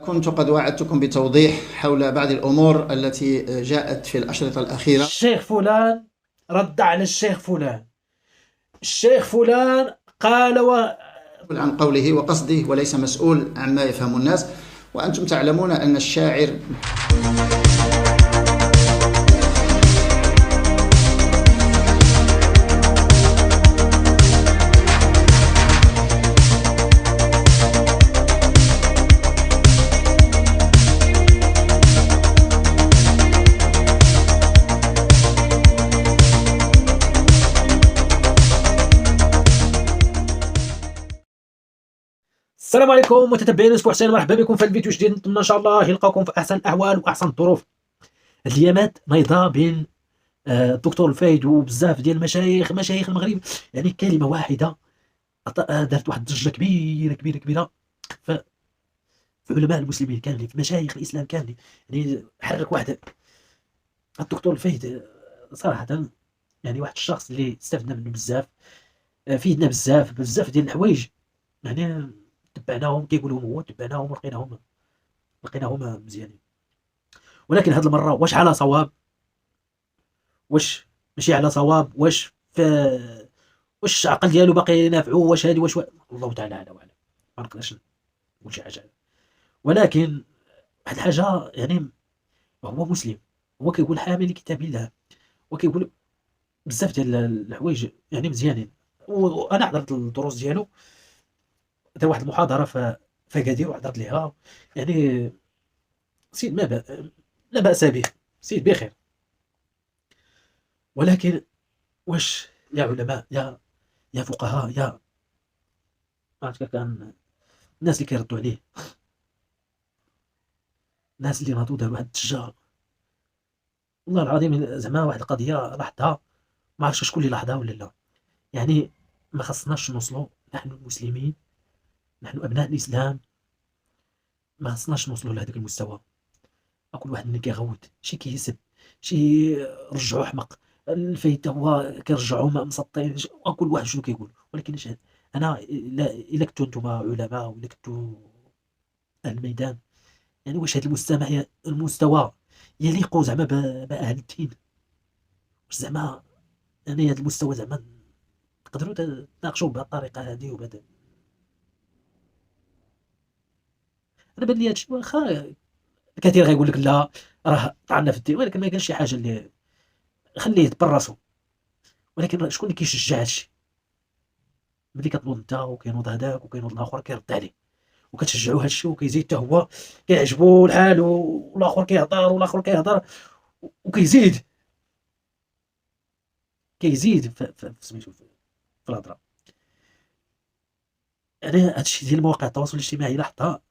كنت قد وعدتكم بتوضيح حول بعض الأمور التي جاءت في الأشرطة الأخيرة. الشيخ فلان رد على الشيخ فلان. الشيخ فلان قال عن قوله وقصده، وليس مسؤول عما يفهم الناس. وأنتم تعلمون أن الشاعر السلام عليكم متتبعين اسبوع حسين، مرحبا بكم في الفيديو جديد. نتمنى ان شاء الله يلقاكم في احسن الاحوال واحسن الظروف. هاد الايامات نايضه بين الدكتور الفايد وبزاف ديال مشايخ المغرب. يعني كلمه واحده دارت واحد الضجه كبيره كبيره كبيره في علماء المسلمين كاملين، في مشايخ الاسلام كاملين. يعني حرك واحد الدكتور الفايد، صراحه يعني واحد الشخص اللي استفدنا منه بزاف، فيدنا بزاف ديال الحوايج. يعني تبعناهم كيقولهم هو، تبعناهم ولقيناهم مزيانين. ولكن هذه المره واش على صواب، واش ماشي على صواب، واش العقل ديالو باقي نافعو، واش هادي الله تعالى اعلى واعلم. ما نقدرش نقول شي حاجه، ولكن واحد الحاجه يعني هو مسلم، هو كيقول حامل لكتاب الله، وكيقول بزاف ديال الحوايج يعني مزيانين. وانا حضرت الدروس ديالو، دار واحد المحاضره في اكادير وحضرت ليها. يعني سيد لا بأس به، سيد بخير. ولكن واش يا علماء، يا فقهاء، يا ما عرفت كان الناس اللي كيردوا عليه، الناس اللي ناضوا داروا واحد الضجه، والله العظيم زعما واحد القضيه لاحظتها، ما عرفتش شكون اللي لاحظها ولا لا. يعني ما خصناش نوصلوا نحن المسلمين، نحن ابناء الاسلام، ما خصناش نوصلوا لهذاك المستوى. كل واحد ملي كيغوت شي كيسب، شي رجعوه حمق، الفايت هو كيرجعوه مسطين، كل واحد شنو كيقول. ولكن انا الا كنتو نتوما علماء ولا كنتو اهل الميدان، يعني واش هذا المستوى يليق زعما باهل الدين؟ واش زعما يعني هذا المستوى زعما تقدروا تناقشوا بهذه الطريقه هذه وبهذا؟ انا بان لي هادشي واخا الكثير غيقول لك لا راه طعنا في الدين، ولكن ما كانش شي حاجه اللي خليه يتبرسوا. ولكن شكون اللي كيشجع هادشي؟ ملي كتنوض انت وكينوض هذاك وكينوض الاخر كيرد عليه، وكتشجعوا هادشي، وكيزيد حتى هو كيعجبو الحال، والاخر كيهضر والاخر كيهضر وكيزيد في سميتو في الهضره. يعني هادشي ديال مواقع التواصل الاجتماعي لاحظتها.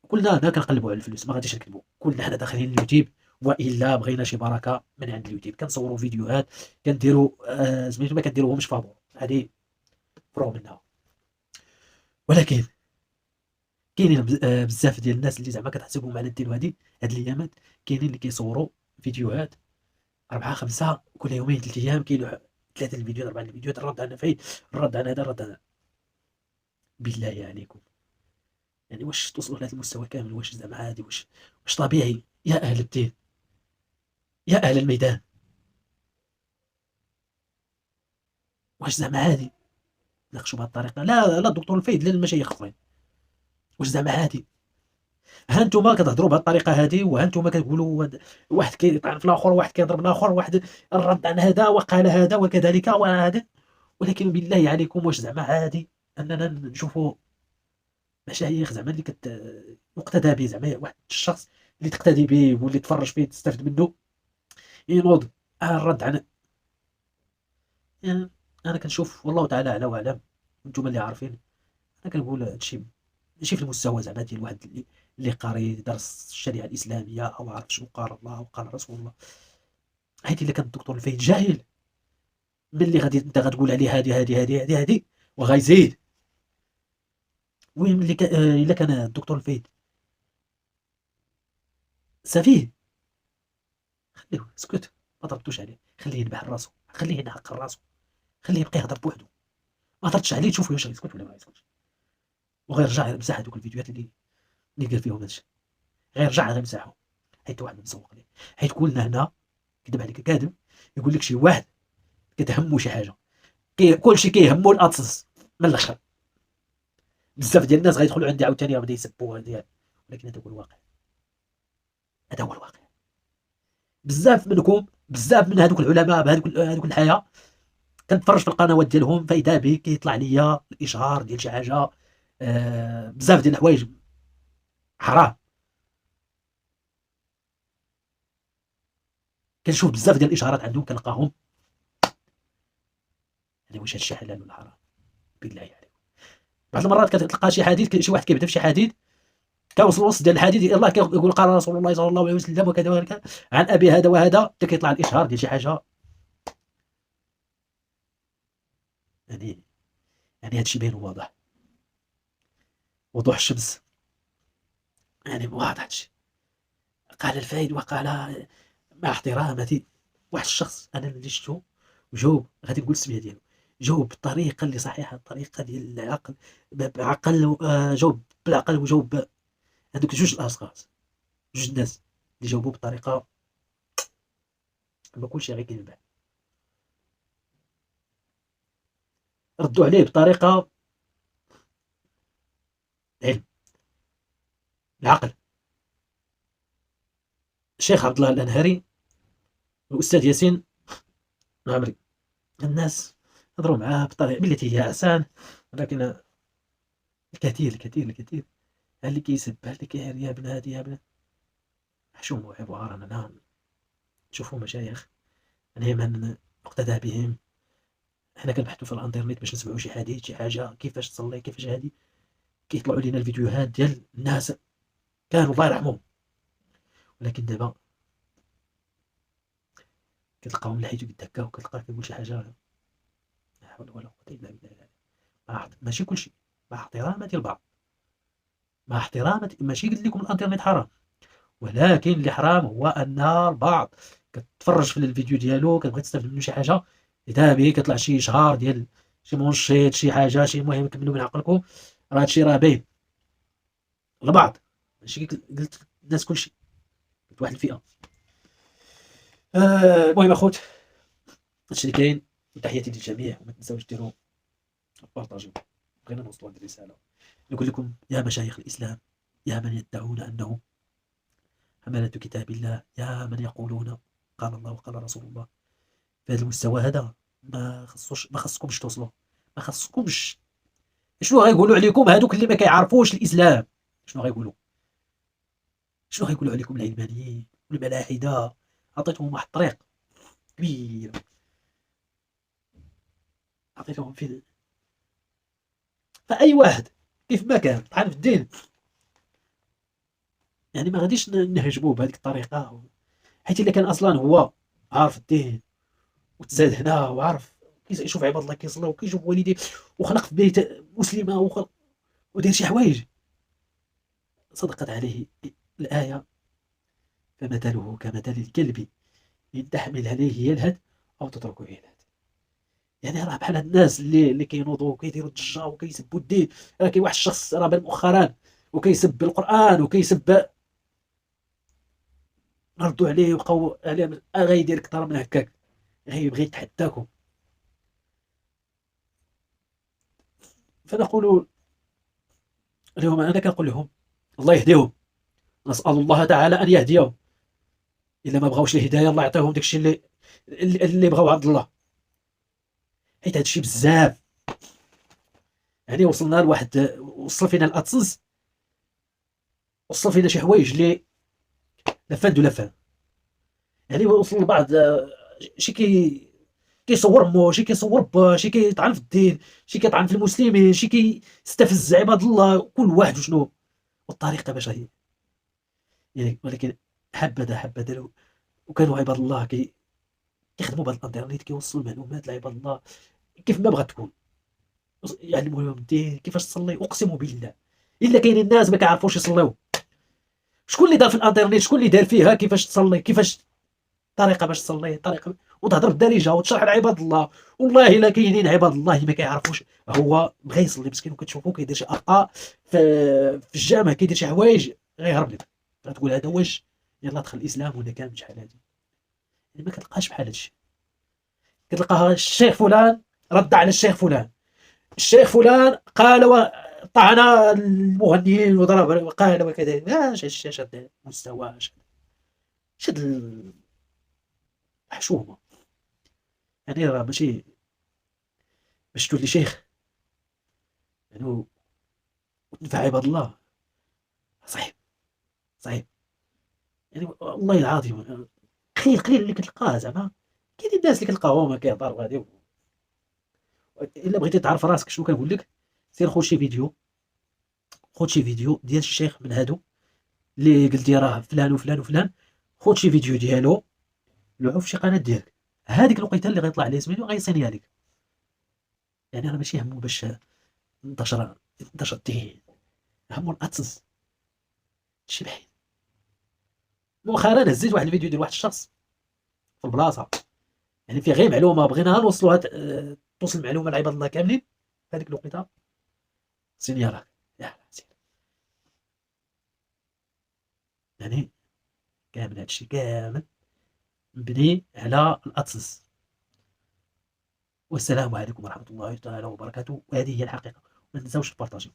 كلنا هنا كنقلبوا على الفلوس، ما غاديش نكذبوا، كلنا حنا داخلين اليوتيوب، والا بغينا شي بركه من عند اليوتيوب كنصوروا فيديوهات، كنديروا سميتو ما كنديروهمش فابور، هذه مفروغ منها. ولكن كاينين بزاف ديال الناس اللي زعما كتحسبهم على الدين، وهادي هاد الايامات كاينين اللي كيصوروا فيديوهات 4 5 كل يومين 3 ايام، كاين 3 الفيديوهات 4 الفيديوهات، الرد على فايد، الرد على هذا، الرد على بالله عليكم. يعني واش توصلوا لهذا المستوى كامل؟ واش زعما عادي؟ واش طبيعي يا اهل الدين، يا اهل الميدان؟ واش زعما عادي ناقشوا بهذه الطريقه؟ لا الدكتور الفايد لا المشايخ اخرين، واش زعما عادي؟ ها انتم كتهضروا بهذه الطريقه هذه، وها انتم كتقولوا واحد كيطعن في الاخر، واحد كيضرب الاخر، واحد الرد عن هذا وقال هذا وكذلك وهذا. ولكن بالله عليكم واش زعما عادي اننا نشوفوا مشايخ زعما اللي يقتدى به، زعما واحد الشخص اللي تقتدي به واللي تفرج فيه تستافد منه، ينوض الرد عن يعني. انا كنشوف والله تعالى اعلى واعلم، انتم اللي عارفين. انا كنقول هادشي ماشي في المستوى زعما ديال واحد اللي قاري درس الشريعه الاسلاميه او عارف شنو قال الله وقال رسول الله. هادي الا كان الدكتور الفايد جاهل، ملي غادي انت غتقول عليه هادي وغيزيد. المهم اللي الا كان الدكتور الفايد سفيه، خليه اسكت، ما ضربتوش عليه، خليه ينبح راسو، خليه ينعق راسو، خليه يبقى يهضر بوحدو. ما هضرتش عليه تشوفوا واش غيسكت ولا ما غيسكتش، وغيرجع يمسح هذوك الفيديوهات اللي قال فيهم هادشي. غيرجع غيمسحهم، حيت واحد مسوق ليه، حيت كلنا هنا كذب عليك كاذب يقول لك شي واحد كتهمو شي حاجه، كلشي كيهمو الأطلس من الاخر. بزاف ديال الناس غيدخلوا عندي عاوتاني غادي يسبوا ولكن هذا هو الواقع، هذا هو الواقع. بزاف منكم، بزاف من هذوك العلماء بهذوك الحياه كنتفرج في القنوات ديالهم، فاذا به كيطلع ليا الاشهار ديال شي حاجه، بزاف ديال الحوايج حرام. كنشوف بزاف ديال الاشهارات عندهم كنلقاهم يعني واش هادشي حلال ولا حرام بالله عليك. بعض المرات كتلقى شي حديث، شي واحد كيبدا في شي حديث كيوصل الوسط ديال الحديث يلاه كيقول قال رسول الله صلى الله عليه وسلم وكذا وكذا عن ابي هذا وهذا، حتى كيطلع الاشهار ديال شي حاجه يعني هادشي باين واضح، وضوح الشمس، يعني واضح هادشي. قال الفايد وقال مع احترامتي واحد الشخص انا اللي شفتو جاوب، غادي نقول السميه ديالو، جاوب بالطريقه اللي صحيحه، الطريقه ديال العقل، بعقل، جاوب بالعقل وجاوب هذوك جوج الاشخاص، جوج الناس اللي جاوبوا بطريقه ما كلشي غير كينباع، ردوا عليه بطريقه علم العقل. الشيخ عبد الله الانهاري والاستاذ ياسين العمري، الناس هضروا معاه بطريقه بالتي هي احسن، ولكن الكثير اللي كيسب اللي كيهري يا ابن هادي يا ابن حشوموا عبارة نعم. نشوفوا مشايخ دائما نقتدى بهم، حنا كنبحثوا في الانترنت باش نسمعوا شي حديث شي حاجه كيفاش تصلي كيفاش هادي، كيطلعوا لينا الفيديوهات ديال الناس كانوا الله يرحمهم، ولكن دابا كتلقاهم لحيتو قد هكا وكتلقاه كيقول شي حاجه لا حول ولا قوه الا بالله. ماشي كلشي، مع احتراماتي البعض، مع احتراماتي ماشي قلت لكم الانترنت حرام، ولكن اللي حرام هو ان البعض كتفرج في الفيديو ديالو كتبغي تستافد منه شي حاجه، اذا به كيطلع شي اشهار ديال شي منشط شي حاجه شي مهم كملوا من عقلكم، راه هادشي راه باين البعض، ماشي قلت الناس كلشي، قلت واحد الفئه. المهم اخوت هادشي اللي كاين، وتحياتي للجميع، وما تنساوش ديروا بارطاجيو، بغينا نوصلوا هاد الرساله. نقول لكم يا مشايخ الاسلام، يا من يدعون انه حملة كتاب الله، يا من يقولون قال الله وقال رسول الله، في هذا المستوى هذا ما خصكمش توصلوا، ما خصكمش. شنو غيقولوا عليكم هذوك اللي ما كيعرفوش الاسلام؟ شنو غيقولوا عليكم العلمانيين والملاحده؟ عطيتهم واحد الطريق كبير، عطيتهم فاي واحد كيف ما كان طعن في الدين، يعني ما غاديش نهجموه بهذيك الطريقه، حيت الا كان اصلا هو عارف الدين وتزاد هنا وعارف كيشوف عباد الله كيصلوا وكيشوف والديه وخلق في بيت مسلمه ودير شي حوايج، صدقت عليه الايه فمثله كمثل الكلب ان تحمل عليه يلهث او تتركه يلهث. يعني راه بحال هاد الناس اللي كينوضوا وكيديروا الضجه وكيسبوا الدين. راه كاين واحد الشخص راه بان مؤخرا وكيسب القران وكيسب، ردوا عليه وبقاو عليه غيدير اكثر من هكاك، غيبغي يتحداكم. فنقول اليوم انا كنقول لهم الله يهديهم، نسال الله تعالى ان يهديهم، الا ما بغاوش الهدايه الله يعطيهم داكشي اللي بغاو عبد الله، حيت هادشي بزاف. يعني وصلنا لواحد، وصل فينا الاتسنس، وصل فينا شي حوايج اللي لا فاد ولا فهم. يعني وصل لبعض شي كيصور مو، شي كيصور با، شي كيطعن في الدين، شي كيطعن في المسلمين، شي كيستفز عباد الله، كل واحد وشنو والطريقه باش هي يعني. ولكن حبذا وكانوا عباد الله كيخدموا بهذا الانترنت، كيوصلوا المعلومات لعباد الله كيف ما بغات تكون، يعلموهم الدين كيفاش تصلي. اقسم بالله الا كاينين الناس ما كيعرفوش يصليو، شكون اللي دار في الانترنت، شكون اللي دار فيها كيفاش تصلي، كيفاش طريقه باش تصلي، طريقه وتهضر بالدارجه وتشرح لعباد الله. والله الا كاينين عباد الله ما كيعرفوش، هو بغى يصلي مسكين وكتشوفو كيدير شي اخطاء في الجامع، كيدير شي حوايج غيهرب لك غتقول هذا واش يلاه دخل الاسلام ولا كان شحال هادي. يعني ما كتلقاهاش بحال هادشي، كتلقاها الشيخ فلان رد على الشيخ فلان، الشيخ فلان قال طعن المغنيين وضرب وقال وكذا. اش هاد المستوى، اش هاد الحشومه. يعني راه ماشي باش تولي شيخ يعني وتنفع عباد الله، صعيب صعيب. يعني والله العظيم قليل اللي كتلقاه زعما. كاينين الناس اللي كتلقاهم كيهضروا غادي. الا بغيتي تعرف راسك شنو كنقول لك، سير خذ شي فيديو ديال الشيخ من هادو اللي قلتي راه فلان وفلان وفلان، خذ شي فيديو ديالو لوحو في شي قناه ديالك، هذيك الوقيته اللي غيطلع عليه سميتو غيصينيها لك. يعني راه ماشي همو باش ينتشر الدين، همو الاتس شي بعيد. مؤخرا هزيت واحد الفيديو ديال واحد الشخص في البلاصه، يعني فيه غير معلومه بغينا نوصلوها، توصل المعلومه لعباد الله كاملين في هذيك الوقيته. سيني راك يا سير. يعني كامل هادشي كامل مبني على الاتس. والسلام عليكم ورحمه الله تعالى وبركاته، وهذه هي الحقيقه. ما تنساوش تبارطاجيو.